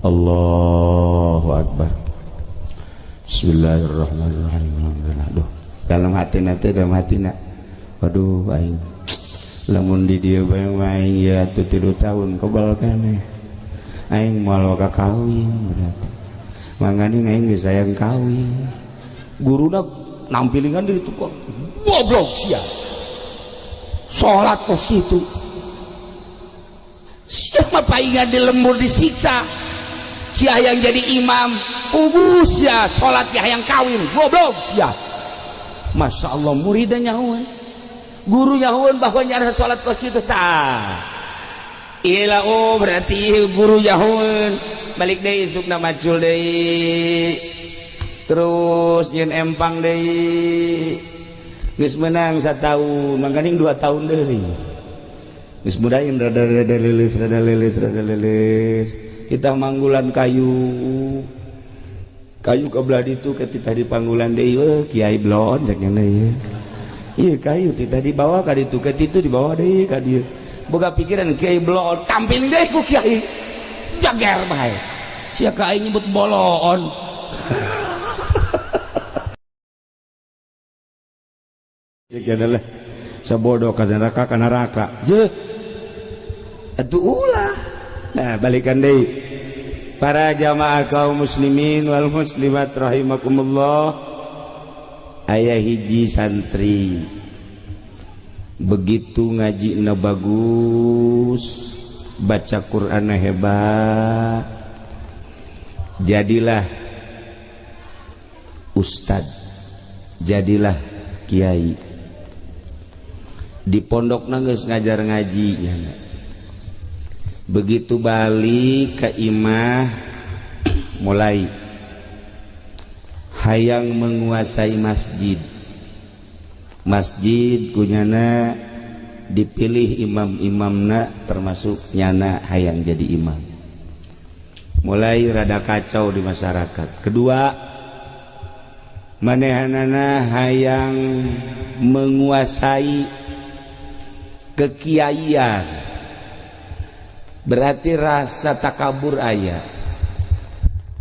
Allahu Akbar. Bismillahirrahmanirrahim. Aduh, dalam hatina. Waduh, aing lamun di dieu bae aing ya 3 tahun kebal keneh. Aing moal ka kawin berarti. Mangani aing geus sayang kawin. Guruna nampilingan di itu kok goblok sia. Salat kos kitu. Siapa paingan di lembur disiksa. Sia yang jadi imam ubus ya salat yang kawin goblok sia. Masya Allah muridnya nyahuan guru nyahuan bahwa nyara salat kos gitu tah ilah berarti guru nyahuan balik deh isukna macul deh terus nyen empang deh geus menang 1 tahun mangkaning 2 tahun deh geus mudahin rada lilis kita manggulan kayu kebelah itu ketika di panggulan deh kiai blon jaknya deh iya kayu tidak dibawa ka ditu itu dibawa deh ka dia boga pikiran kiai blon tampil deh ku kiai jager bae sia ka aing nyebut bolon jadi adalah sabodo ka neraka je atuh ulah nah balikan deh para jamaah kaum muslimin wal muslimat rahimakumullah. Aya hiji santri begitu ngaji na bagus baca Quran hebat jadilah ustad jadilah kiai di pondok geus ngajar ngaji ya. Begitu balik ke imah mulai hayang menguasai masjid kunyana dipilih imam-imamna termasuk nyana hayang jadi imam mulai rada kacau di masyarakat. Kedua manehanana hayang menguasai kekiaian berarti rasa takabur aya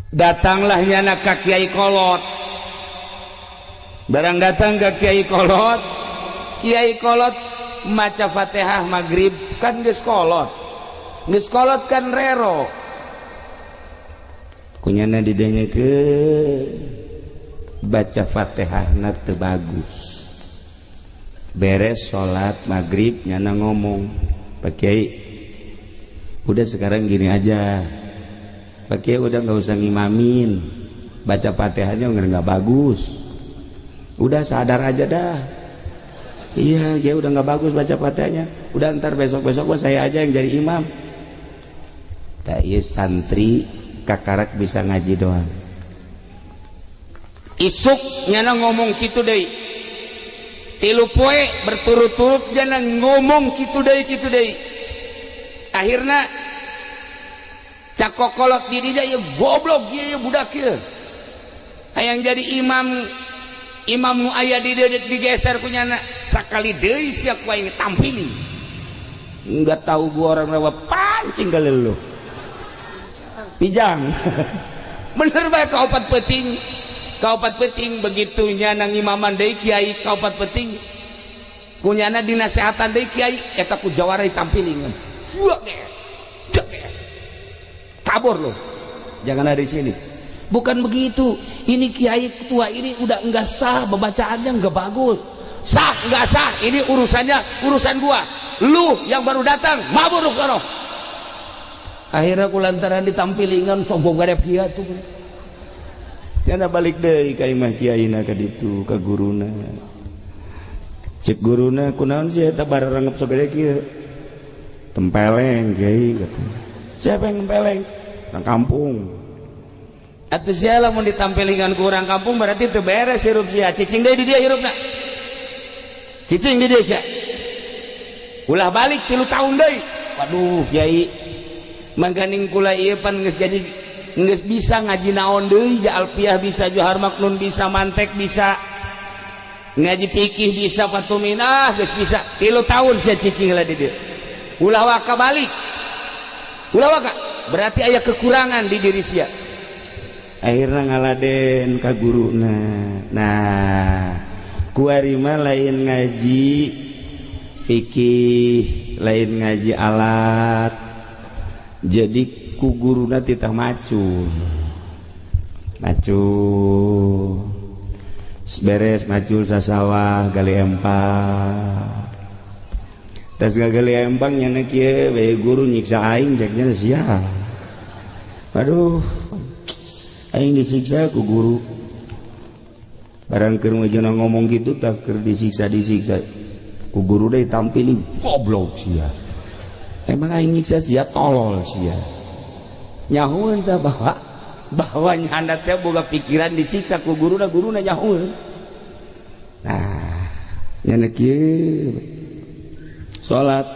datanglah nyana ka kiai kolot barang datang ke kiai kolot maca Fatihah maghrib kan geus kolot kan rero kunyana didengekeun baca Fatihah na teu bagus beres salat maghrib nyana ngomong Pak Kiai udah sekarang gini aja Pak Kiai udah nggak usah ngimamin baca Fatihahnya nggak bagus udah sadar aja dah iya Kiai udah nggak bagus baca Fatihahnya udah ntar besok-besok saya aja yang jadi imam tak iya santri kakarak bisa ngaji doang isuk nyana ngomong gitu deh 3 poe berturut-turut nyana ngomong gitu deh akhirnya cakokolot dirinya ya goblok ya budak ya yang jadi imam nu aya digeser punya anak sakali deui sia ku aing tampili enggak tahu gua orang rawa pancing kali lu pijang bener bae kaupat peting begitunya nang imaman deui kiai kaupat peting kunyana dinasehatan deui kiai eta ku jawara ditampilingan kabur lo jangan ada di sini bukan begitu ini kiai tua ini udah enggak sah bacaannya enggak bagus sah enggak sah ini urusan gua lu yang baru datang mabur sono akhirnya kulantaran ditampilingan sombong garep kiai tuh yana balik deui ka imah kiaina ka ditu ka guruna cek guruna kunaon sih eta bararangep sabede kieu tempeleng kiai katanya siapa yang tempeleng orang kampung atuh sia lamun ditampilingan ku urang kampung berarti teu beres hirup sia cicing deui di dia hirupna cicing di dia sia ulah balik 3 tahun deui waduh kiai mangganing kula ieu pan geus bisa ngaji naon deui ja alfiah bisa johar maknun bisa mantek bisa ngaji fikih bisa fatuminah geus bisa 3 tahun sia cicing lah di dia ulah waka balik ulah waka berarti aya kekurangan di diri sia. Akhirna ngaladen ka guruna. Nah, kuari mah lain ngaji fikih, lain ngaji alat. Jadi ku guruna titah macul. Beres macul sasawah gali empang. Tas gagali empang nyana kieu we guru nyiksa aing ceknya sia. Aduh. Aing disiksa ku guru. Barang keur ngeujeuna ngomong kitu tah keur disiksa ku guru deui tampili goblok sia. Emang aing nyiksa sia tolol sia. Nyahueun tah bahwa nyanda teh boga pikiran disiksa ku guruna nyahueun. Nah, nyana kieu salat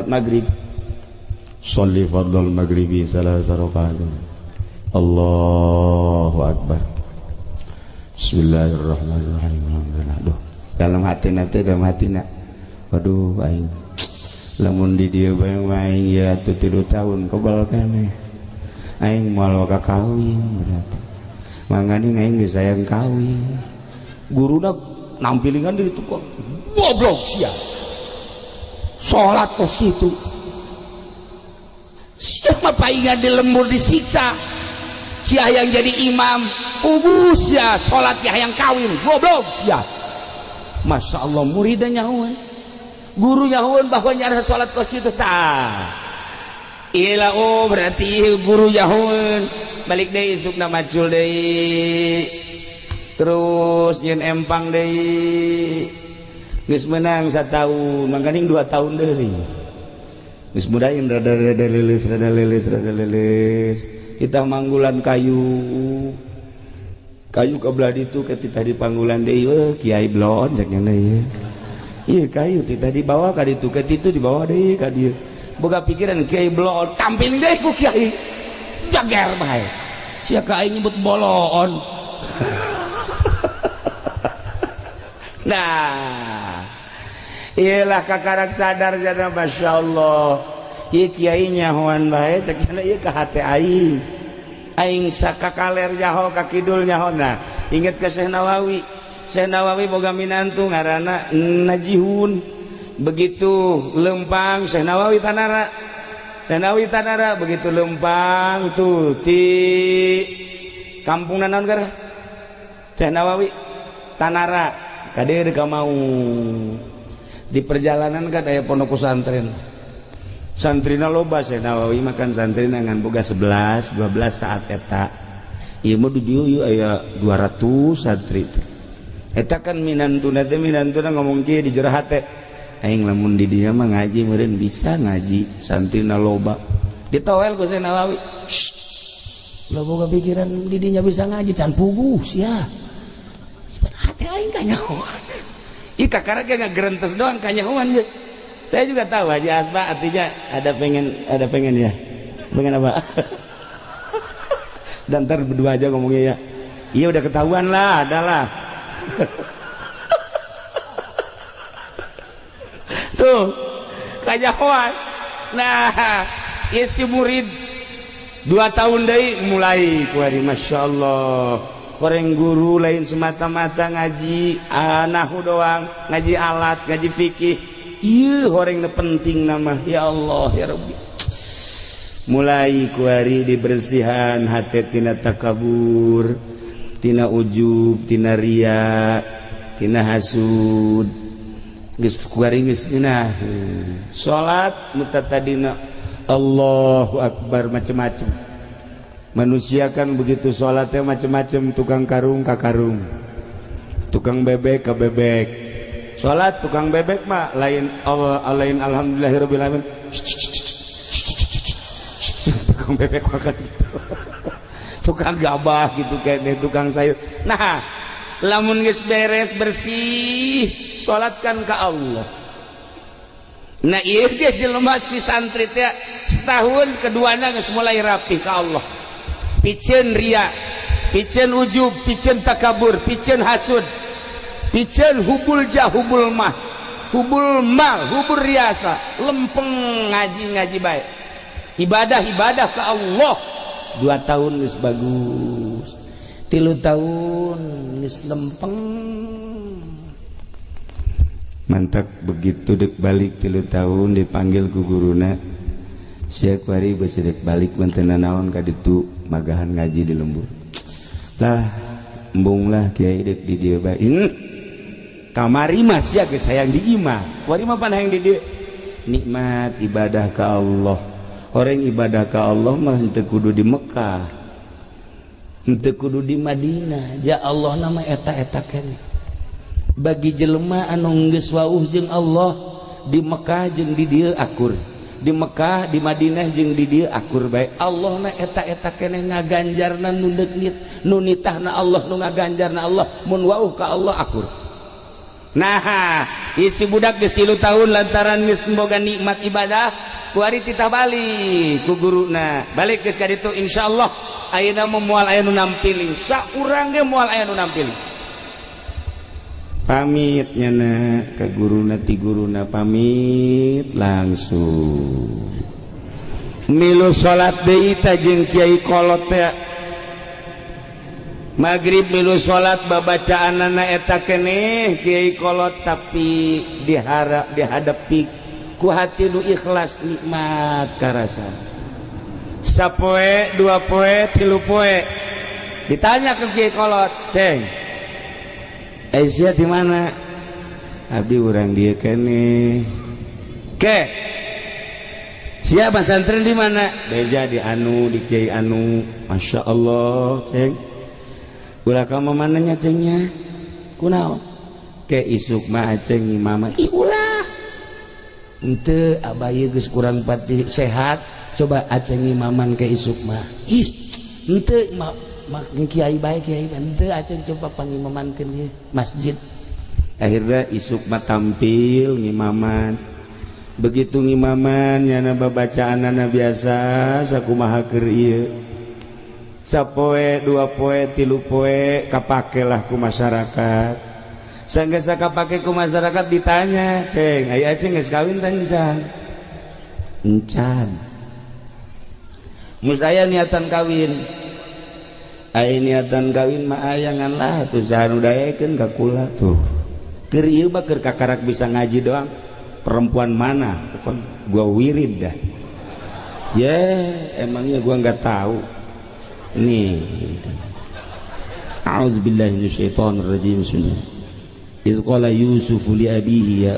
maghrib, sholli fardhal maghribi salasa rakaat. Allahu akbar. Bismillahirrahmanirrahim. Aduh, dalam hatina. Waduh aing lamun di dieu bae aing ya 3 tahun kebal keneh. Aing moal kakawin berarti. Mangani aing geus sayang kawin. Guruna nampilingan di itu kok goblok sia. Salat kos kitu. Siapa paingan di lembur disiksa. Sia yang jadi imam, ubus ya salat yang kawin, goblok sia. Masya Allah muridnya nyahuan. Guru nyahuan bahwa nyara salat kos kitu tah. Iyalah berarti guru nyahuan. Balik deui isukna macul deui. Terus nyen empang deui geus menang 1 tahun mangkaning 2 tahun deui geus mudahin rada leuleus kita manggulan kayu kabelah ditu ketika di panggulan deui kiai blon cek nya ieu ieu kayu tita dibawa ka ditu ke ditu dibawa deui ka dieu boga pikiran kiai blon tampil deui ku kiai jager bae sia ka aing nyebut bolon. Nah, iyalah kakarak sadar jana Masya Allah. Ieu kiai nyahoan bae cek cenah ieu ka hate aing. Aing sakakaler nyaho ka kidul nyaho. Nah, inget ke Syekh Nawawi. Syekh Nawawi boga minantu ngaranna Najihun. Begitu lempang Syekh Nawawi Tanara. Syekh Nawawi Tanara begitu lempang tuh ti kampung naon gara? Syekh Nawawi Tanara. Kader ka mau di perjalanan kan aya pondok pesantren. Santrina loba Syekh Nawawi makan santrina ngan boga 11 12 saat eta. Ieu mah di dieu aya 200 santri. Eta kan minantuna ngomong kieu di jero hate. Aing lamun di dieu mah ngaji meureun bisa ngaji, santrina loba. Ditowel ku Syekh Nawawi. Lo boga pikiran di dinya bisa ngaji can pugus ya. Hati aing kanyahoan. Ih kakara ge ngagerentes doang kanyahoan ya. Saya juga tahu Haji Asma artinya ada pengen ya. Pengen apa? Dan ntar berdua aja ngomongnya ya. Iya udah ketahuan lah, adalah. Tuh, kanyahoan. Nah, ieu si murid 2 tahun deui mulai kuari Masya Allah. Orang guru lain semata-mata ngaji nahu doang, ngaji alat, ngaji fikih. Iya orang penting nama ya Allah ya Rabbi. Mulai kuari dibersihan hati tina takabur, tina ujub, tina ria, tina hasud. Geus kuari geus geunah. Salat mutatadina Allahu Akbar macam-macam. Manusia kan begitu sholatnya macam-macam, tukang karung ke karung, tukang bebek ke bebek. Sholat tukang bebek mah lain lain alhamdulillahirabbil alamin. Tukang bebek makan gitu. Tukang gabah gitu kayaknya, tukang sayur. Nah, lamun geus beres bersih, sholatkan ke Allah. Nah, ieu ge jelema si santri teh setahun keduana geus mulai rapi ke Allah. Picen ria, picen ujub, picen takabur, picen hasud, picen hubul jah hubul mah. hubul mal, hubur riasa, lempeng ngaji baik. Ibadah ke Allah. 2 tahun geus bagus. 3 tahun geus lempeng. Mantap begitu dek balik 3 tahun dipanggil ku guruna. Sia kuari beus dek balik manten naon ka ditu magahan ngaji di lembur. Lah embung lah kiai dek di dieu bae. Kamari mah sia geus hayang di imah. Kuari mah pan hayang di dieu. Nikmat ibadah ka Allah. Orang ibadah ka Allah mah henteu kudu di Mekah. Henteu kudu di Madinah. Ja Allah nama eta-eta keneh. Bagi jelema anu geus wauh jeung Allah di Mekah jeung di dieu akur, di Mekah di Madinah jeung di dieu akur bae. Allah na eta-eta keneh ngaganjarna nu deuk nu nitahna Allah nu ngaganjarna Allah mun wauh ka Allah akur. Nah isi budak geus 3 tahun lantaran geus boga nikmat ibadah kuari titah balik ku guruna balik geus ka ditu insyaallah ayeuna moal aya nu nampili saurang ge moal aya nu nampili. Pamit nyana ke guruna ti guruna pamit langsung milu salat deui ta jeung kiai kolot teh magrib milu salat babacaanana eta keneh kiai kolot tapi dihadapi ku hati nu ikhlas nikmat karasa sapoe 2 poe 3 poe ditanya ke kiai kolot ceng Aisyah di mana? Abdi urang dia kene. Ke. Siapa santren di mana? Beja di anu di Kiai anu. Masya Allah, ceng. Ulah kamu mananya cengnya? Kunaon? Ke isuk mah ceng imam. Ih ulah. Ente abah geus kurang pati sehat. Coba aceng imaman ke isuk mah. Ih, ente mak kiai baik kiai ente aceng coba pangimamankeun ieu masjid. Akhirnya isuk mah tampil ngimaman. Begitu ngimaman nyana babacaanana biasa sakumaha keur ieu. Sapoe 2 poe 3 poe kapakelah ku masyarakat. Sanggeus kapake ku masyarakat ditanya, "Ceng, aya aceng geus kawin tah encan?" Encan. Mus aya niatan kawin. Ai niatan kawin mah aya ngan lah tuh saha nu daekeun ka kula tuh. Keur ieu mah keur kakarak bisa ngaji doang. Perempuan mana? Tuh gua wirid dah. Emangnya gua enggak tahu. Nih. A'udzubillahi minasyaitonir rajim. Idz qala Yusuf li abihi ya.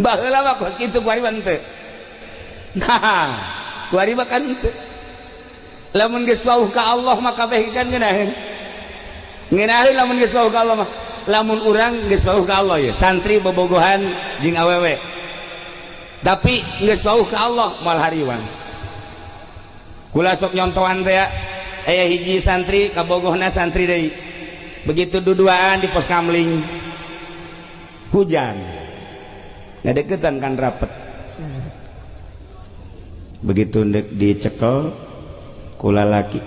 Baheula mah kos kitu kuari mah teu. Nah, kuari mah kan teu. Lamun geus wauh ka Allah mah kabeh kan ngeunaheun. Ngeunaheun lamun geus wauh ka Allah mah. Lamun urang geus wauh ka Allah ya, santri bobogohan jeung awewe. Tapi geus wauh ka Allah moal hariwang. Kula sok nyontohan teh aya hiji santri kabogohna santri deui. Begitu duduaan di pos kamling. Hujan. Ngadeukeutan kan rapet. Begitu ndek dicekel kula laki.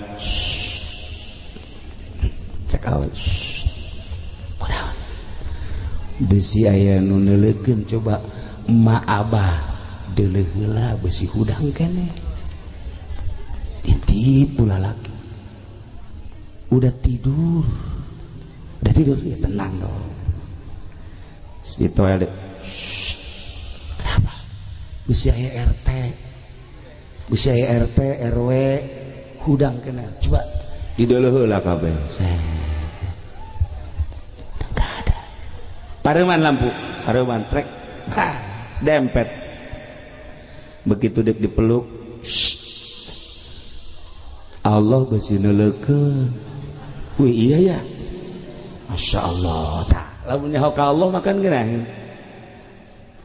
Cekal. Kunaon? Besi aya nu neuleukeun coba emak abah deuleuh heula besi hudang keneh. Titip pula laki. Udah tidur ya tenang dong. Di toilet. Kenapa? Besi aya RT. Besi aya RT RW hudang kena. Coba dideuleuh heula kabeh. Enggak ada. Pareuman lampu, pareuman trek. Dempet. Begitu dek dipeluk. Allah besi neuleukeun. Wih iya ya. Masya Allah. Tah, lamun nyaho ka Allah makan geunaheun.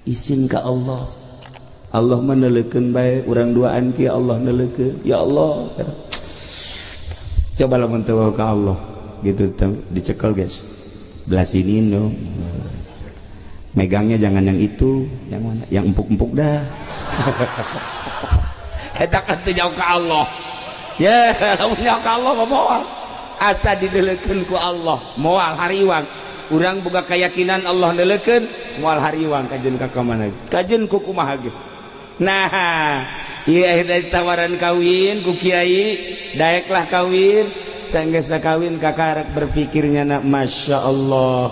Izin ka Allah. Allah meneuleukeun bae urang duaan kieu Allah neuleukeun. Ya Allah. Coba lamun teu ka Allah gitu dicekel guys. Belah sini dong. Megangnya jangan yang itu, yang mana? Yang empuk-empuk dah. Eta kan teu jauh ka Allah. Ya, lamun nyaho ka Allah mah moal. Asa dideuleukeun ku Allah, moal hariwang. urang boga keyakinan Allah neleukeun moal hariwang kajen ka kamana kajen ku kumaha ge. Nah ieu dari tawaran kawin ku kiai daeklah kawin sanggeusna kawin kakarak berpikirnya na masya Allah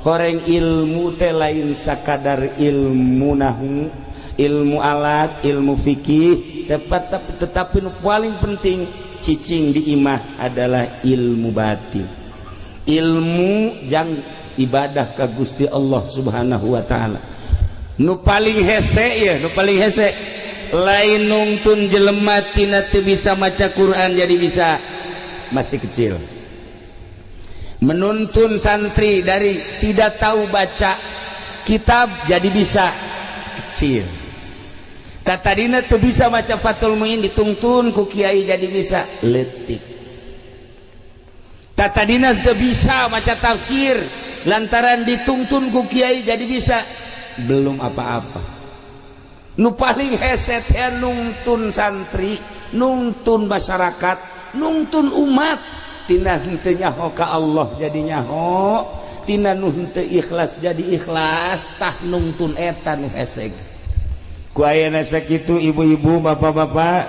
horeng ilmu teh lain sakadar ilmu nahu ilmu alat ilmu fikih tetapi nu paling penting cicing di imah adalah ilmu batin ilmu jang ibadah ka Gusti Allah subhanahu wa ta'ala nu paling hese ya nu paling hese lain nungtun jelema tina teu bisa maca Quran jadi bisa masih kecil menuntun santri dari tidak tahu baca kitab jadi bisa kecil tatadina teu bisa maca Fathul Muin dituntun ku kiai jadi bisa leutik tatadina teu bisa maca tafsir lantaran dituntun ku kiai jadi bisa belum apa-apa nu paling hese teh nungtun santri nungtun masyarakat nungtun umat tina henteu nyaho ka Allah jadi nyaho tina nu henteu ikhlas jadi ikhlas tah nungtun eta nu hese ku ayeuna sakitu ibu-ibu bapak-bapak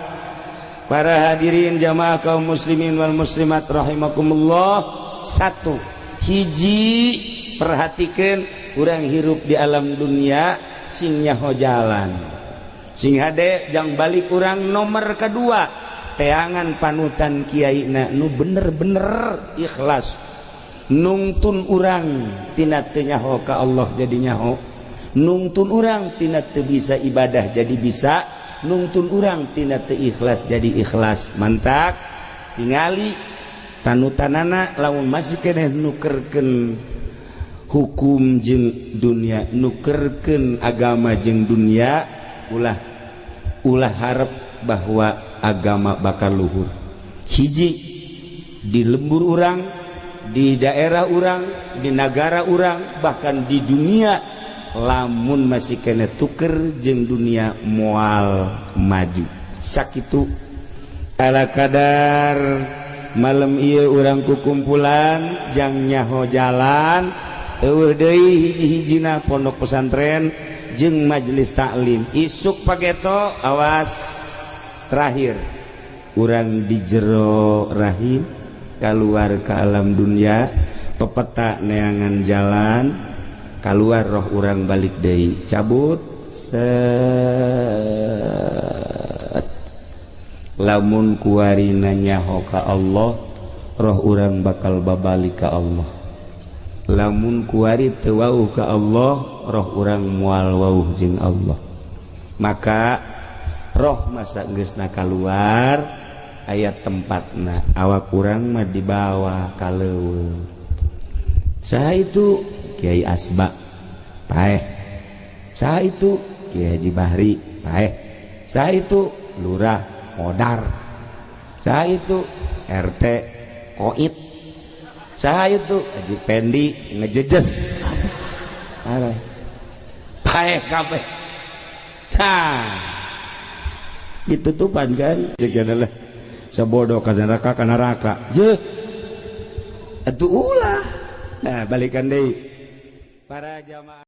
para hadirin jamaah kaum muslimin wal muslimat rahimakumullah satu hiji perhatikeun urang hirup di alam dunia sing nyaho jalan sing hade jang balik urang nomor kedua teangan panutan kiai na nu bener-bener ikhlas nungtun urang tina teu nyaho ka Allah jadi nyaho nungtun urang tina teu bisa ibadah jadi bisa nungtun urang tina teu ikhlas jadi ikhlas mantap tingali panutanana lamun masih keneh nukerkeun hukum jeung dunia nukerkeun agama jeung dunia ulah harap bahwa agama bakal luhur hiji di lembur urang di daerah urang di negara urang bahkan di dunia lamun masih kena tuker jeung dunia moal maju sakitu ala kadar malam ieu urang kukumpulan jang nyaho jalan eueuh deui hiji-hijina pondok pesantren jeung majelis taklim isuk pageto awas terakhir urang di jero rahim keluar ke alam dunia pepeta neangan jalan keluar roh urang balik deui cabut set lamun kuarina nyaho ka Allah roh urang bakal babalik ka Allah lamun kuari teu wauh ka Allah roh urang moal wauh jeung Allah maka roh masa geusna kaluar aya tempatna awak urang mah dibawa ka leuweung saha itu Kiai Asba paeh saha itu Kiai Haji Bahri paeh saha itu Lurah Modar saha itu RT Koit saha itu Haji Pendi ngejejes paeh kabeh ditutupan kan adalah sabodoh ka neraka je atuh ulah nah balikan deui para jamaah